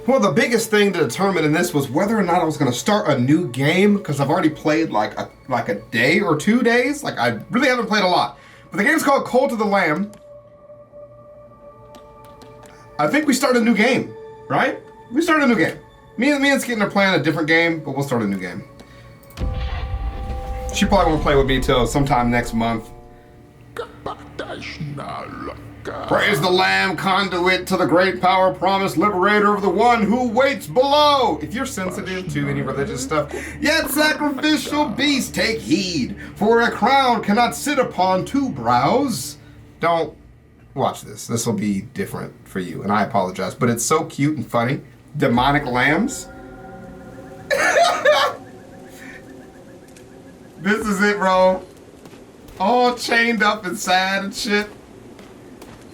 Well, the biggest thing to determine in this was whether or not I was going to start a new game, because I've already played like a day or 2 days. Like, I really haven't played a lot. But the game's called Cult of the Lamb. I think we start a new game, right? We start a new game. Me and Skitten are playing a different game, but we'll start a new game. She probably won't play with me till sometime next month. Praise the Lamb, conduit to the great power, promised liberator of the one who waits below. If you're sensitive to any religious stuff, yet sacrificial beast, take heed, for a crown cannot sit upon two brows. Don't watch this. This will be different for you, and I apologize, but it's so cute and funny. Demonic lambs. This is it, bro. All chained up and sad and shit.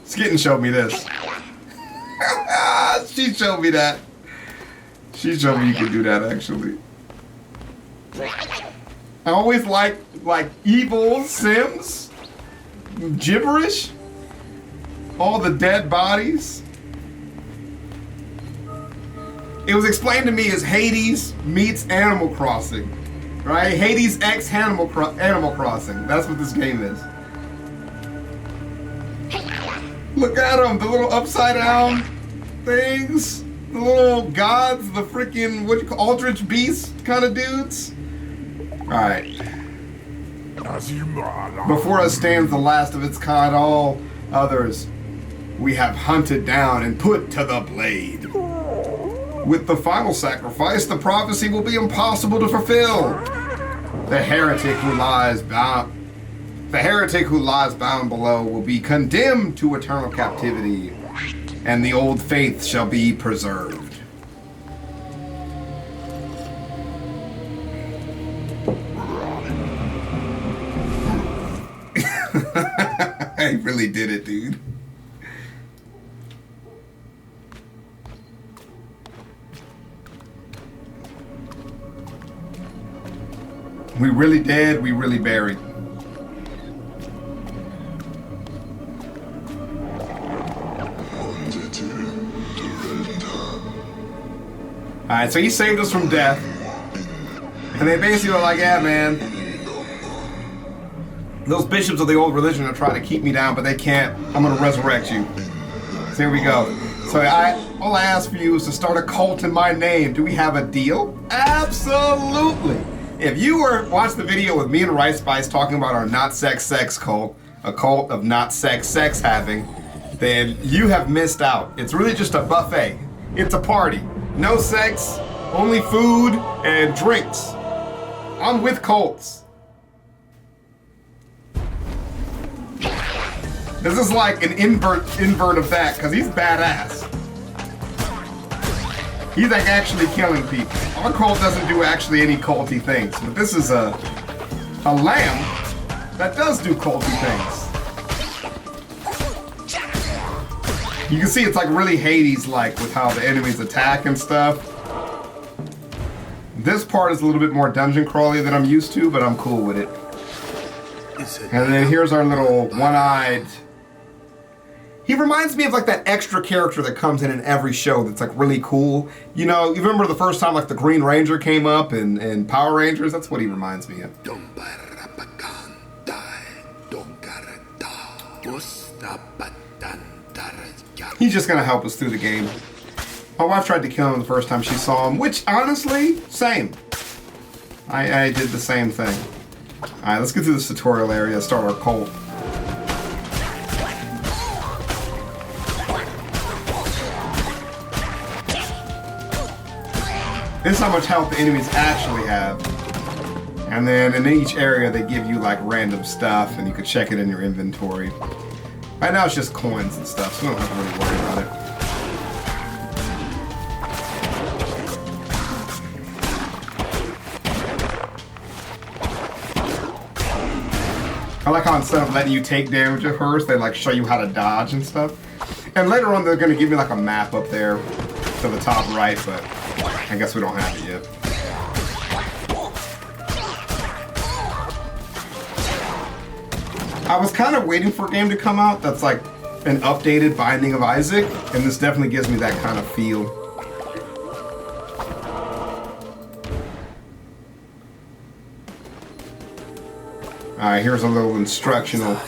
Skitten showed me this. She showed me that. She showed me you could do that, actually. I always like evil Sims. Gibberish. All the dead bodies. It was explained to me as Hades meets Animal Crossing. Right? Hades X Animal Crossing. That's what this game is. Look at them, the little upside down things. The little gods, the freaking, what you call, Aldrich Beast kind of dudes. Alright. Before us stands the last of its kind, all others we have hunted down and put to the blade. With the final sacrifice, the prophecy will be impossible to fulfill. The heretic who lies bound below will be condemned to eternal captivity, and the old faith shall be preserved. I really did it, dude. We really did, we really buried. Alright, so he saved us from death. And they basically were like, yeah, man. Those bishops of the old religion are trying to keep me down, but they can't. I'm gonna resurrect you. So here we go. So all I ask for you is to start a cult in my name. Do we have a deal? Absolutely. If you watched the video with me and Rice Spice talking about our not sex cult, a cult of not sex having, then you have missed out. It's really just a buffet. It's a party. No sex, only food and drinks. I'm with cults. This is like an invert of that, because he's badass. He's like actually killing people. Our cult doesn't do actually any culty things, but this is a lamb that does do culty things. You can see it's like really Hades-like with how the enemies attack and stuff. This part is a little bit more dungeon crawly than I'm used to, but I'm cool with it. And then here's our little one-eyed. He reminds me of like that extra character that comes in every show that's like really cool. You know, you remember the first time like the Green Ranger came up in Power Rangers? That's what he reminds me of. He's just gonna help us through the game. My wife tried to kill him the first time she saw him, which honestly, same. I did the same thing. Alright, let's get through this tutorial area, start our cult. This is how much health the enemies actually have. And then in each area they give you like random stuff and you can check it in your inventory. Right now it's just coins and stuff, so we don't have to really worry about it. I like how instead of letting you take damage at first, they like show you how to dodge and stuff. And later on they're gonna give me like a map up there to the top right, but I guess we don't have it yet. I was kind of waiting for a game to come out that's like an updated Binding of Isaac, and this definitely gives me that kind of feel. Alright, here's a little instructional.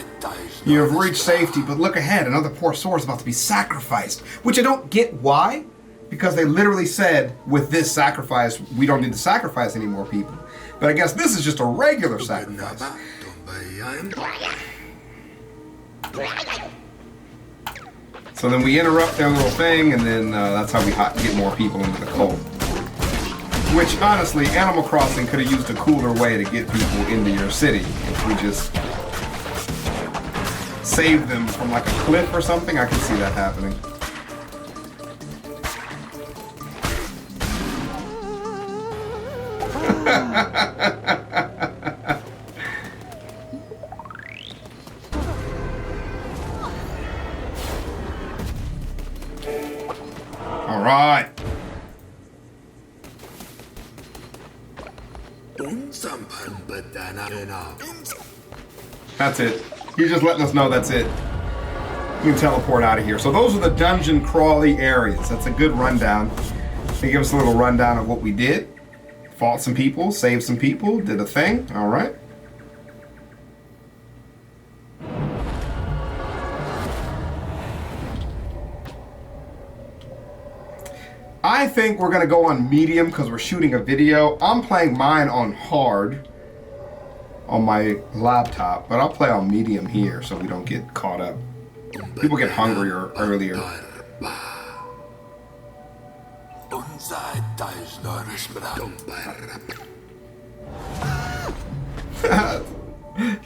You have reached safety, but look ahead. Another poor soul is about to be sacrificed. Which I don't get why. Because they literally said, with this sacrifice, we don't need to sacrifice any more people. But I guess this is just a regular sacrifice. So then we interrupt their little thing, and then that's how we get more people into the cult. Which, honestly, Animal Crossing could have used a cooler way to get people into your city. If we just saved them from like a cliff or something, I can see that happening. All right. That's it. He's just letting us know that's it. You can teleport out of here. So those are the dungeon crawly areas. That's a good rundown. They give us a little rundown of what we did. Fought some people, saved some people, did a thing. All right. I think we're going to go on medium because we're shooting a video. I'm playing mine on hard on my laptop, but I'll play on medium here so we don't get caught up. People get hungrier earlier.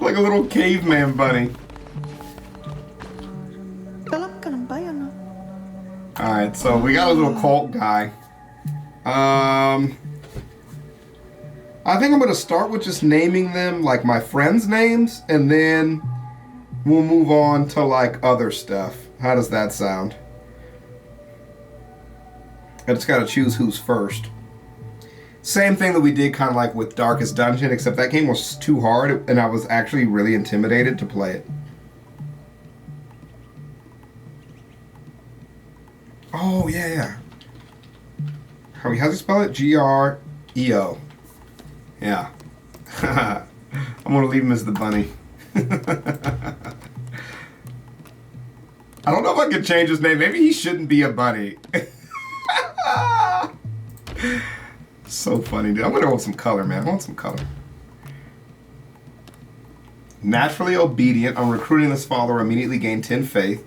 Like a little caveman bunny. Alright, so we got a little cult guy. I think I'm going to start with just naming them like my friends' names, and then we'll move on to like other stuff. How does that sound? I just got to choose who's first. Same thing that we did kind of like with Darkest Dungeon, except that game was too hard and I was actually really intimidated to play it. Oh, yeah. How do you spell it? G-R-E-O. Yeah. I'm going to leave him as the bunny. I don't know if I can change his name. Maybe he shouldn't be a bunny. So funny, dude. I'm going to go with some color, man. I want some color. Naturally obedient. On recruiting this follower, immediately gain 10 faith.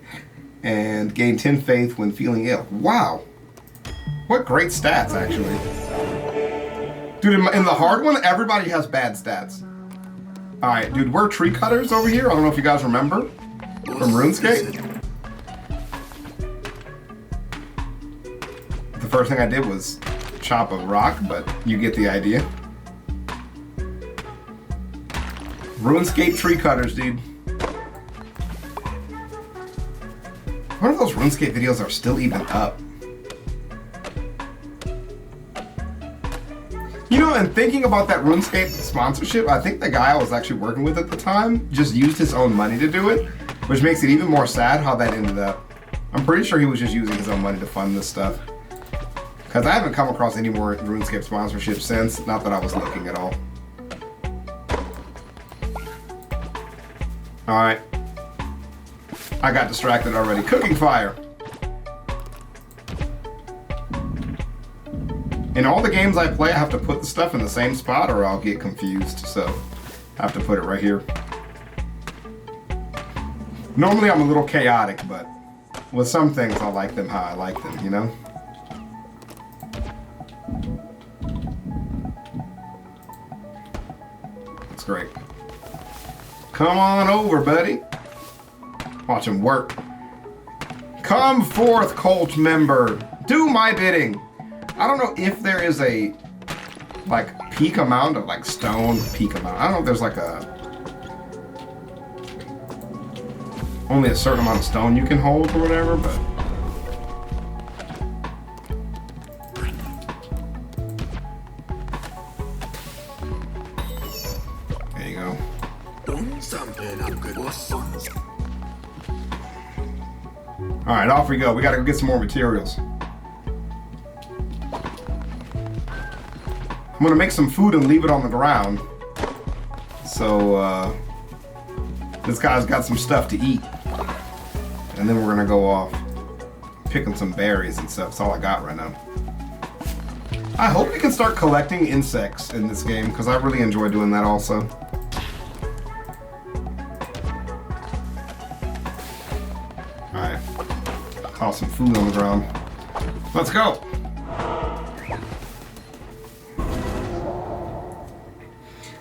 And gain 10 faith when feeling ill. Wow. What great stats, actually. Dude, in the hard one, everybody has bad stats. Alright, dude, we're tree cutters over here. I don't know if you guys remember from RuneScape. The first thing I did was chop a rock, but you get the idea. RuneScape tree cutters, dude. What if those RuneScape videos are still even up? You know, and thinking about that RuneScape sponsorship, I think the guy I was actually working with at the time just used his own money to do it, which makes it even more sad how that ended up. I'm pretty sure he was just using his own money to fund this stuff. Because I haven't come across any more RuneScape sponsorships since, not that I was looking at all. Alright. I got distracted already. Cooking fire. In all the games I play, I have to put the stuff in the same spot or I'll get confused. So, I have to put it right here. Normally I'm a little chaotic, but with some things I like them how I like them, you know? That's great. Come on over, buddy. Watch him work. Come forth, cult member. Do my bidding. I don't know if there is a, like, peak amount of, like, stone peak amount. I don't know if there's, like, only a certain amount of stone you can hold or whatever, but. There you go. Alright, off we go. We gotta go get some more materials. I'm gonna make some food and leave it on the ground. So, This guy's got some stuff to eat. And then we're gonna go off picking some berries and stuff. That's all I got right now. I hope we can start collecting insects in this game because I really enjoy doing that also. Alright. Toss some food on the ground. Let's go!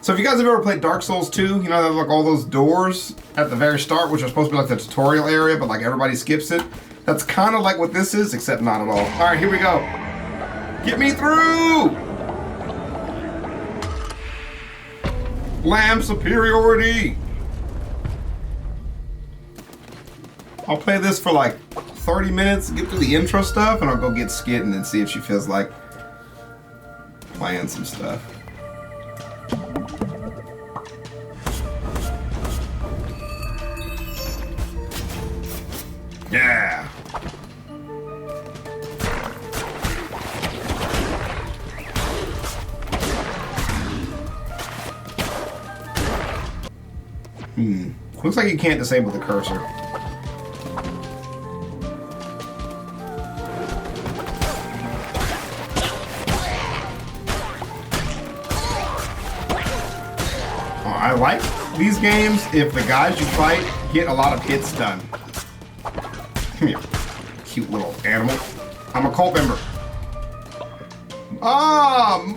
So if you guys have ever played Dark Souls 2, you know, like all those doors at the very start, which are supposed to be like the tutorial area, but like everybody skips it. That's kind of like what this is, except not at all. All right, here we go. Get me through! Lamb superiority! I'll play this for like 30 minutes, get through the intro stuff, and I'll go get Skit and then see if she feels like playing some stuff. Yeah! Looks like you can't disable the cursor. I like these games if the guys you fight get a lot of hits done. Come here, cute little animal. I'm a cult member.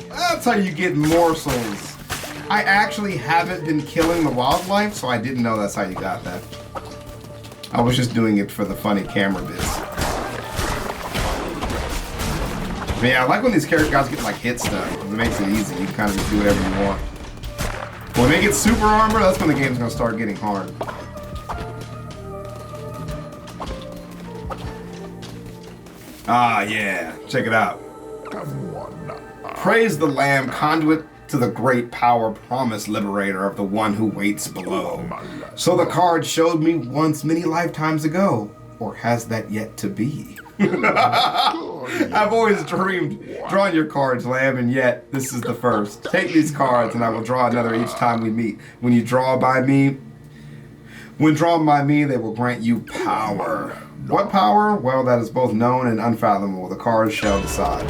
That's how you get morsels. I actually haven't been killing the wildlife, so I didn't know that's how you got that. I was just doing it for the funny camera bits. But yeah, I like when these character guys get like hits done. It makes it easy. You can kind of just do whatever you want. When they get super armor, that's when the game's gonna start getting hard. Ah, yeah. Check it out. Praise the Lamb, conduit to the great power, promise liberator of the one who waits below. So the card showed me once many lifetimes ago, or has that yet to be? I've always dreamed drawing your cards, Lamb, and yet this is the first. Take these cards and I will draw another each time we meet. When drawn by me, they will grant you power. What power? Well, that is both known and unfathomable. The cards shall decide.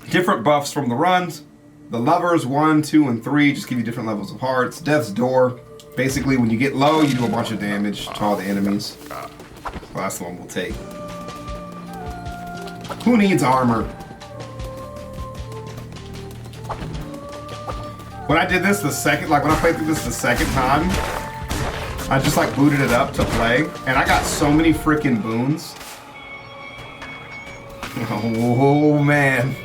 Different buffs from the runs. The lovers, 1, 2, and 3 just give you different levels of hearts. Death's door. Basically, when you get low, you do a bunch of damage to all the enemies. The last one we'll take. Who needs armor? When I did this when I played through this the second time, I just like booted it up to play, and I got so many freaking boons. Oh man.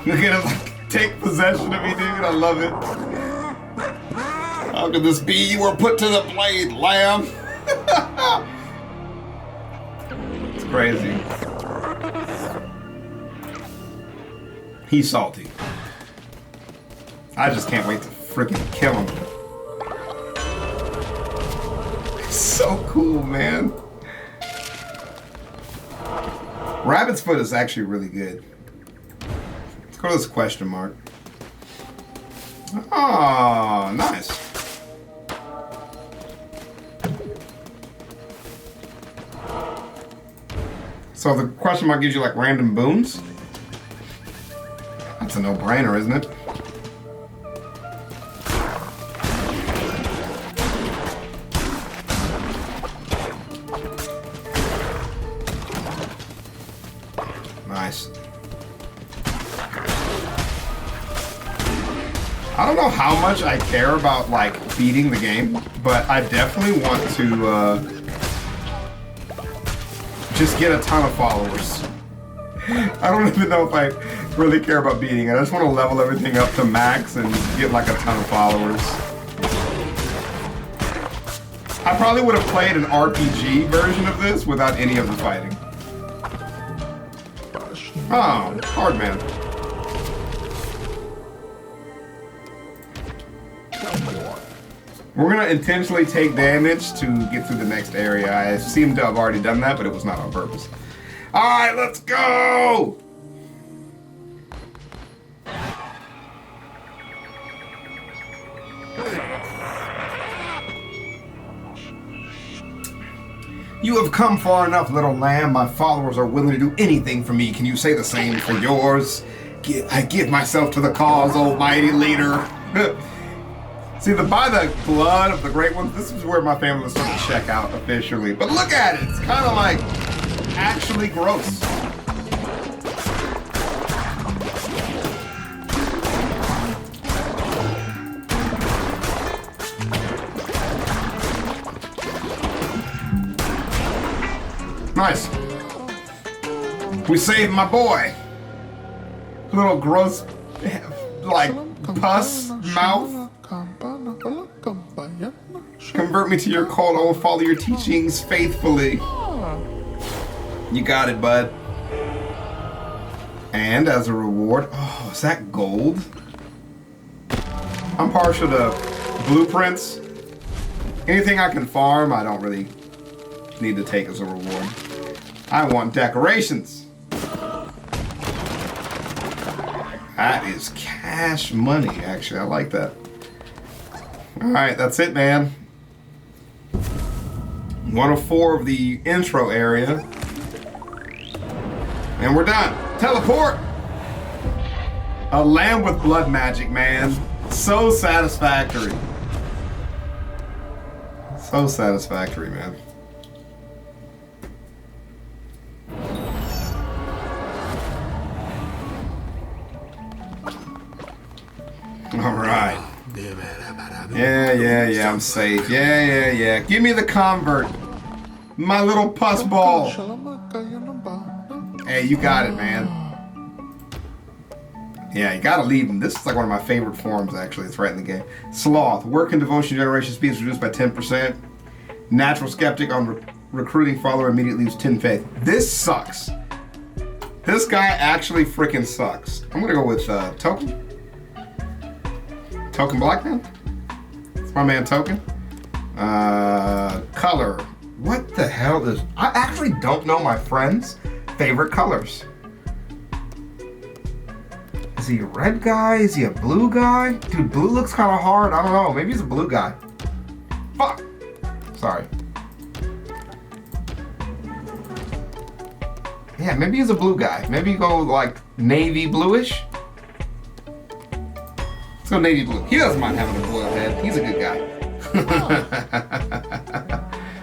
Look at him like, take possession of me, dude. I love it. How could this be? You were put to the blade, Lamb. It's crazy. He's salty. I just can't wait to freaking kill him. So cool, man. Rabbit's foot is actually really good. Let's go to this question mark. Oh, nice. So the question mark gives you like random boons? That's a no-brainer, isn't it? Nice. I don't know how much I care about like beating the game, but I definitely want to just get a ton of followers. I don't even know if I really care about beating it. I just want to level everything up to max and get like a ton of followers. I probably would have played an RPG version of this without any of the fighting. Oh, hard man. We're gonna intentionally take damage to get through the next area. I seem to have already done that, but it was not on purpose. All right, let's go! You have come far enough, little lamb. My followers are willing to do anything for me. Can you say the same for yours? I give myself to the cause, almighty leader. See, by the blood of the great ones, this is where my family was starting to check out officially. But look at it. It's kind of like actually gross. Nice. We saved my boy. Little gross, like, pus mouth. Convert me to your cult. I will follow your teachings faithfully. You got it, bud. And as a reward, oh, is that gold? I'm partial to blueprints. Anything I can farm, I don't really need to take as a reward. I want decorations. That is cash money, actually. I like that. Alright, that's it, man. 104 of the intro area. And we're done. Teleport! A lamb with blood magic, man. So satisfactory. So satisfactory, man. Alright. Yeah, I'm safe. Yeah. Give me the convert. My little pus ball. Hey, you got it, man. Yeah, you gotta leave him. This is like one of my favorite forms, actually. It's right in the game. Sloth. Work and devotion generation speed is reduced by 10%. Natural skeptic on recruiting follower immediately loses 10 faith. This sucks. This guy actually freaking sucks. I'm gonna go with Token. Token Black Man? It's my man Token. Color. What the hell is... I actually don't know my friend's favorite colors. Is he a red guy? Is he a blue guy? Dude, blue looks kind of hard. I don't know. Maybe he's a blue guy. Fuck. Sorry. Yeah, maybe he's a blue guy. Maybe go like navy bluish. Let's go navy blue. He doesn't mind having a boiled head. He's a good guy.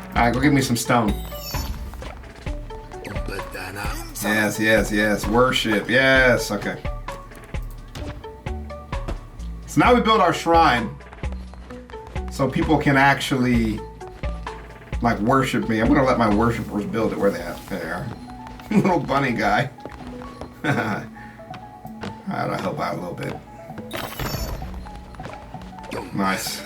Alright, go give me some stone. Yes. Worship. Yes. Okay. So now we build our shrine so people can actually like worship me. I'm gonna let my worshipers build it. Where they at? There they are. Little bunny guy. I'll help out a little bit. Nice.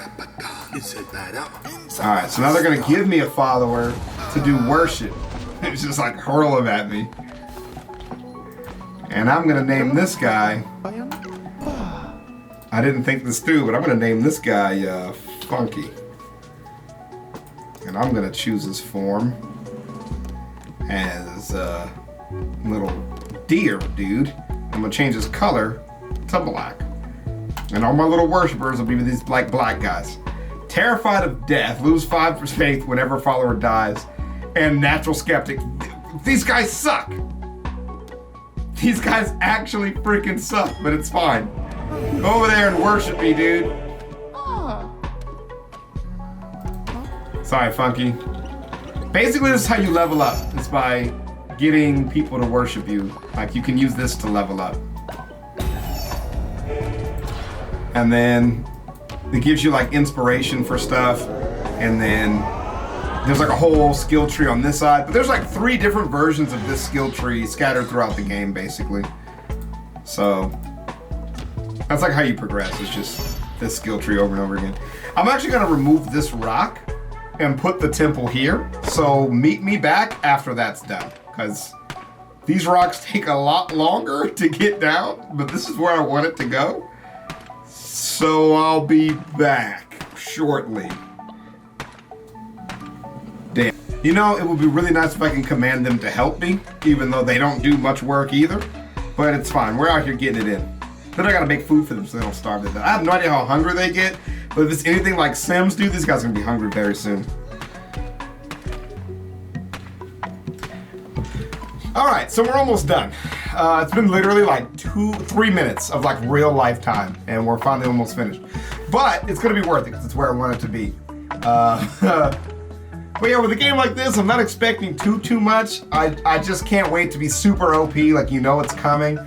Alright, so now they're gonna give me a follower to do worship. It's just like hurl him at me. And I'm gonna name this guy. I didn't think this through, but I'm gonna name this guy Funky. And I'm gonna choose his form as a little deer dude. I'm gonna change his color to black. And all my little worshippers will be these black guys. Terrified of death, lose 5 faith whenever a follower dies, and natural skeptic. These guys suck. These guys actually freaking suck, but it's fine. Go over there and worship me, dude. Sorry, Funky. Basically, this is how you level up. It's by getting people to worship you. Like, you can use this to level up. And then it gives you like inspiration for stuff. And then there's like a whole skill tree on this side. But there's like 3 different versions of this skill tree scattered throughout the game, basically. So that's like how you progress. It's just this skill tree over and over again. I'm actually gonna remove this rock and put the temple here. So meet me back after that's done. Because these rocks take a lot longer to get down, but this is where I want it to go. So I'll be back shortly. Damn. You know, it would be really nice if I can command them to help me, even though they don't do much work either. But it's fine. We're out here getting it in. Then I gotta make food for them so they don't starve to death. I have no idea how hungry they get, but if it's anything like Sims do, these guys are gonna be hungry very soon. All right, so we're almost done. It's been literally like 2-3 minutes of like real life time, and we're finally almost finished. But it's gonna be worth it because it's where I want it to be. But yeah, with a game like this, I'm not expecting too much. I just can't wait to be super OP, like you know it's coming.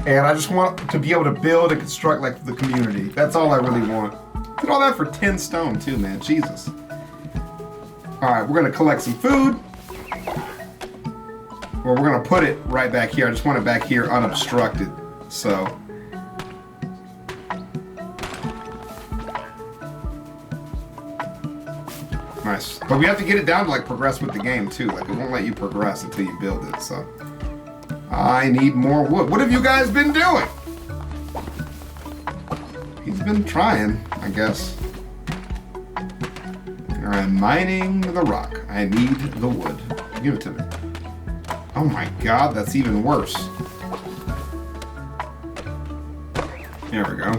And I just want to be able to build and construct like the community. That's all I really want. Did all that for 10 stone too, man, Jesus. All right, we're gonna collect some food. Well, we're gonna put it right back here. I just want it back here unobstructed, so. Nice. But we have to get it down to like progress with the game too. Like it won't let you progress until you build it, so. I need more wood. What have you guys been doing? He's been trying, I guess. I'm mining the rock. I need the wood. Give it to me. Oh my god, that's even worse. There we go.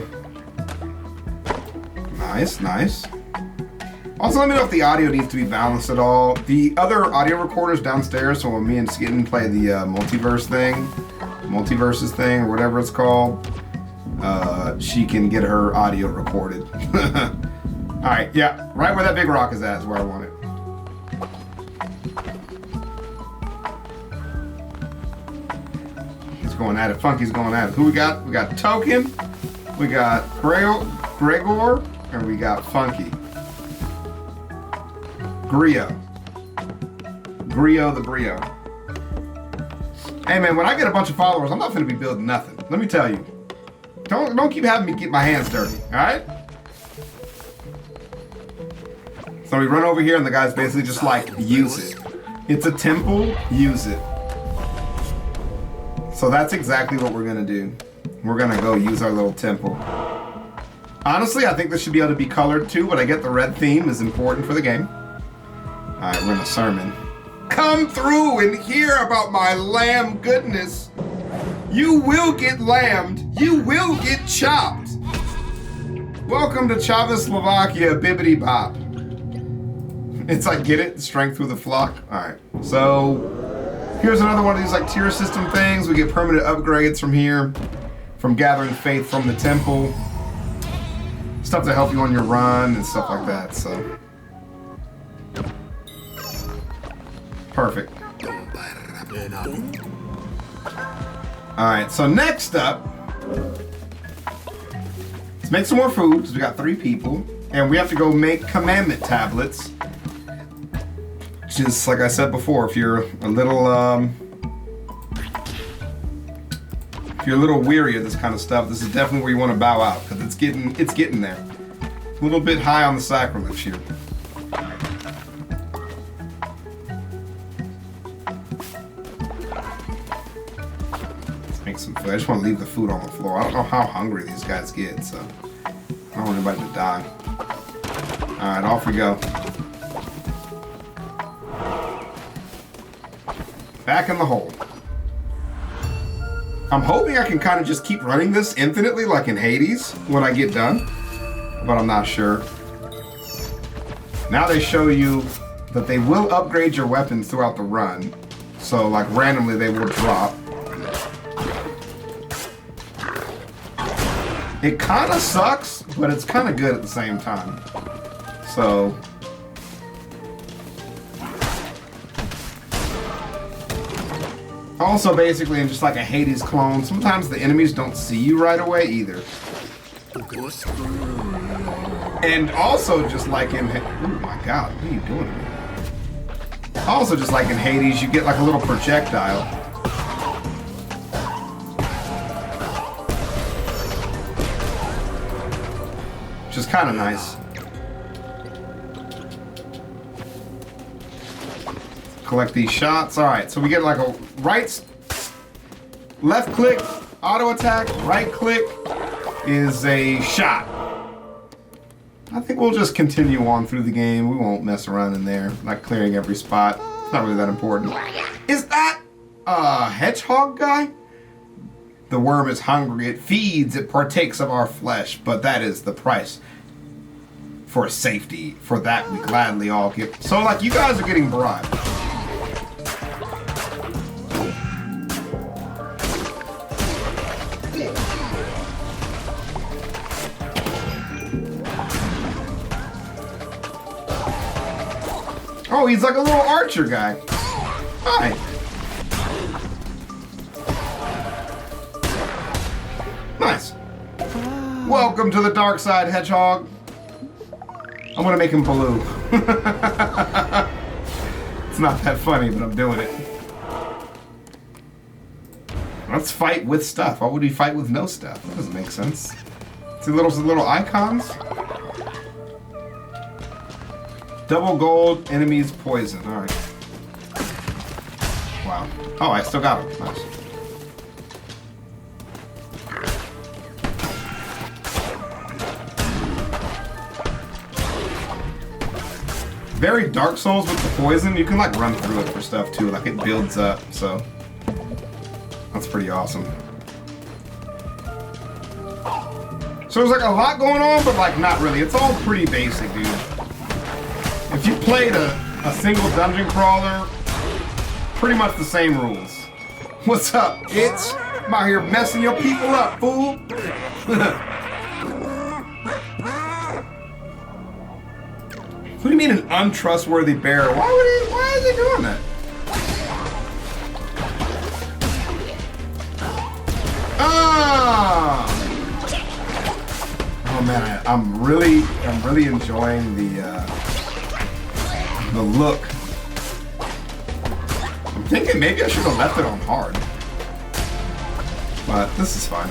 Nice, nice. Also, let me know if the audio needs to be balanced at all. The other audio recorder's downstairs, so when me and Skitten play the multiverses thing, or whatever it's called, she can get her audio recorded. Alright, yeah, right where that big rock is at is where I want it. He's going at it. Funky's going at it. Who we got? We got Token, we got Gregor, and we got Funky. Grio the Brio. Hey man, when I get a bunch of followers, I'm not gonna be building nothing. Let me tell you. Don't keep having me get my hands dirty, alright? So we run over here and the guy's basically just like, use it. It's a temple, use it. So that's exactly what we're gonna do. We're gonna go use our little temple. Honestly, I think this should be able to be colored too, but I get the red theme is important for the game. Alright, we're in a sermon. Come through and hear about my lamb goodness. You will get lammed. You will get chopped. Welcome to ChavezzSlovakia, bibbity bop. It's like, get it? Strength with a flock? Alright, so here's another one of these like tier system things. We get permanent upgrades from here, from gathering faith from the temple. Stuff to help you on your run and stuff like that, so. Perfect. Alright, so next up, let's make some more food, because we got 3 people, and we have to go make commandment tablets. Which is, like I said before, if you're a little weary of this kind of stuff, this is definitely where you want to bow out, because it's getting there. A little bit high on the sacrilege here. Make some food. I just want to leave the food on the floor. I don't know how hungry these guys get, so I don't want anybody to die. Alright, off we go. Back in the hole. I'm hoping I can kind of just keep running this infinitely like in Hades when I get done, but I'm not sure. Now they show you that they will upgrade your weapons throughout the run, so like randomly they will drop. It kind of sucks, but it's kind of good at the same time. So also basically in just like a Hades clone, sometimes the enemies don't see you right away either. And also just like in, oh my god, what are you doing to me? Also just like in Hades, you get like a little projectile. Which is kind of nice. Collect these shots. Alright, so we get like a left click, auto attack, right click is a shot. I think we'll just continue on through the game. We won't mess around in there, not clearing every spot. It's not really that important. Is that a hedgehog guy? The worm is hungry. It feeds, it partakes of our flesh, but that is the price for safety. For that we gladly all give. So like you guys are getting bribed. Oh, he's like a little archer guy. Hi. Nice. Welcome to the dark side, Hedgehog. I'm gonna make him blue. It's not that funny, but I'm doing it. Let's fight with stuff. Why would we fight with no stuff? That doesn't make sense. See little icons? Double gold, enemies poison. Alright. Wow. Oh, I still got him. Nice. Very Dark Souls with the poison. You can like run through it for stuff too. Like it builds up, so that's pretty awesome. So there's like a lot going on, but like not really. It's all pretty basic, dude. If you played a single dungeon crawler, pretty much the same rules. What's up, itch? I'm out here messing your people up, fool. What do you mean an untrustworthy bear? Why is he doing that? Ah! Oh man, I'm really enjoying the look. I'm thinking maybe I should have left it on hard. But this is fine.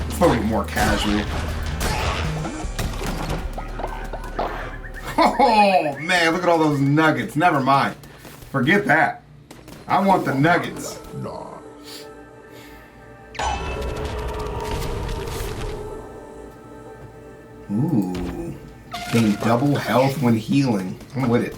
It's a little bit more casual. Oh man, look at all those nuggets. Never mind. Forget that. I want the nuggets. Ooh. Gain double health when healing. I'm with it.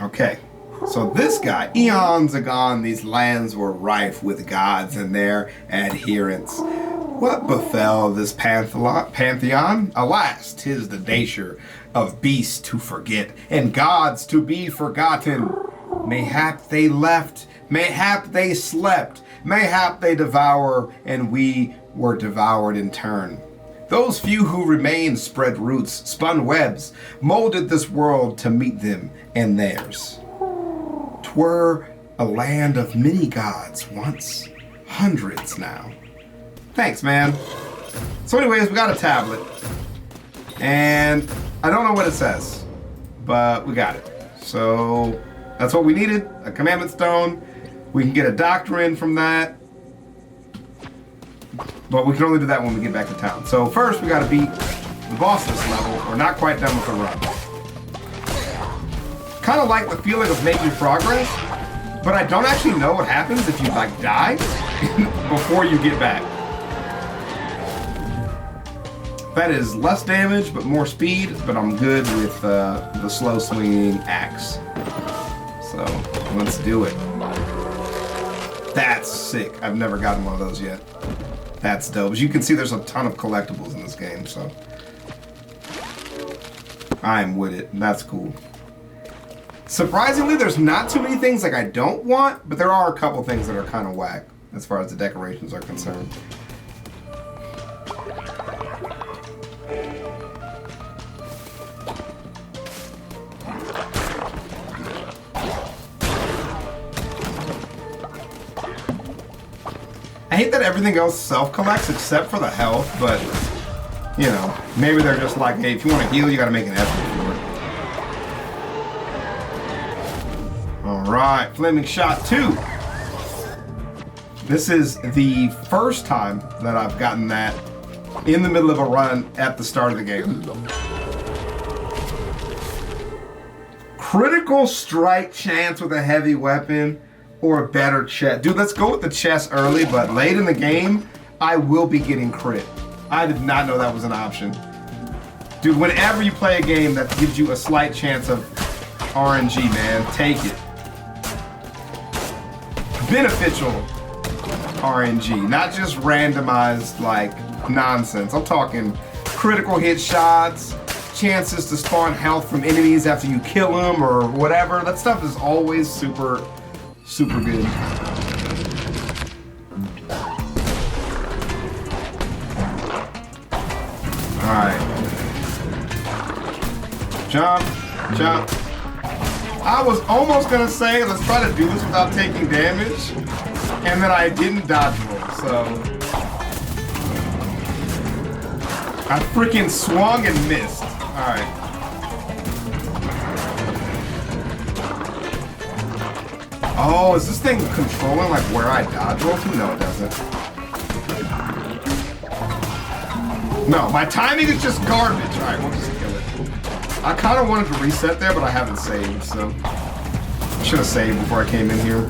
Okay. So this guy, eons agone, these lands were rife with gods and their adherents. What befell this pantheon? Alas, 'tis the nature of beasts to forget, and gods to be forgotten. Mayhap they left, mayhap they slept, mayhap they devour, and we were devoured in turn. Those few who remained spread roots, spun webs, molded this world to meet them and theirs. 'Twere a land of many gods once, hundreds now. Thanks, man. So anyways, we got a tablet. And I don't know what it says, but we got it. So that's what we needed, a commandment stone. We can get a doctrine from that. But we can only do that when we get back to town. So first we gotta beat the boss this level. We're not quite done with the run. Kind of like the feeling of making progress, but I don't actually know what happens if you like die before you get back. That is less damage, but more speed, but I'm good with the slow swinging axe. So, let's do it. That's sick. I've never gotten one of those yet. That's dope. As you can see, there's a ton of collectibles in this game, so I'm with it. That's cool. Surprisingly, there's not too many things like I don't want, but there are a couple things that are kind of whack as far as the decorations are concerned. I hate that everything else self-collects except for the health, but, you know, maybe they're just like, hey, if you want to heal, you gotta make an effort for it. Alright, Flaming Shot 2. This is the first time that I've gotten that in the middle of a run at the start of the game. Critical strike chance with a heavy weapon. Or a better chest. Dude, let's go with the chest early, but late in the game, I will be getting crit. I did not know that was an option. Dude, whenever you play a game that gives you a slight chance of RNG, man, take it. Beneficial RNG, not just randomized, like, nonsense. I'm talking critical hit shots, chances to spawn health from enemies after you kill them, or whatever. That stuff is always super good. Alright. Jump, jump. I was almost gonna say, let's try to do this without taking damage. And then I didn't dodge roll, so. I freaking swung and missed. Alright. Oh, is this thing controlling like where I dodge roll to? No, it doesn't. No, my timing is just garbage. Alright, we'll just kill it. I kind of wanted to reset there, but I haven't saved, so. I should have saved before I came in here.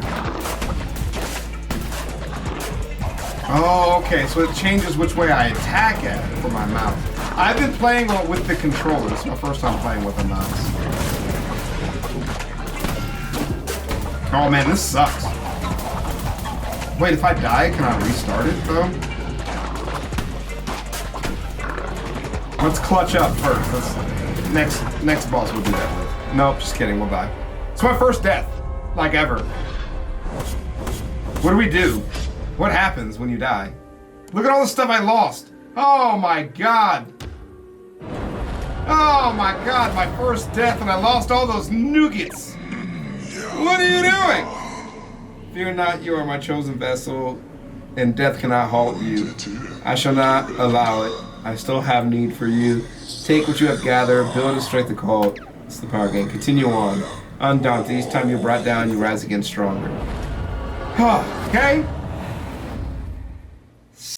Oh, okay, so it changes which way I attack at for my mouse. I've been playing with the controller. It's my first time playing with a mouse. Oh man, this sucks. Wait, if I die, can I restart it though? Let's clutch up first. Next boss we'll do that with. Nope, just kidding, we'll die. It's my first death, like ever. What do we do? What happens when you die? Look at all the stuff I lost. Oh my god. Oh my god, my first death and I lost all those nougats. What are you doing? Fear not, you are my chosen vessel, and death cannot halt you. I shall not allow it. I still have need for you. Take what you have gathered, build a strength to call. It's the power game. Continue on. Undaunted. Each time you're brought down, you rise again stronger. Okay?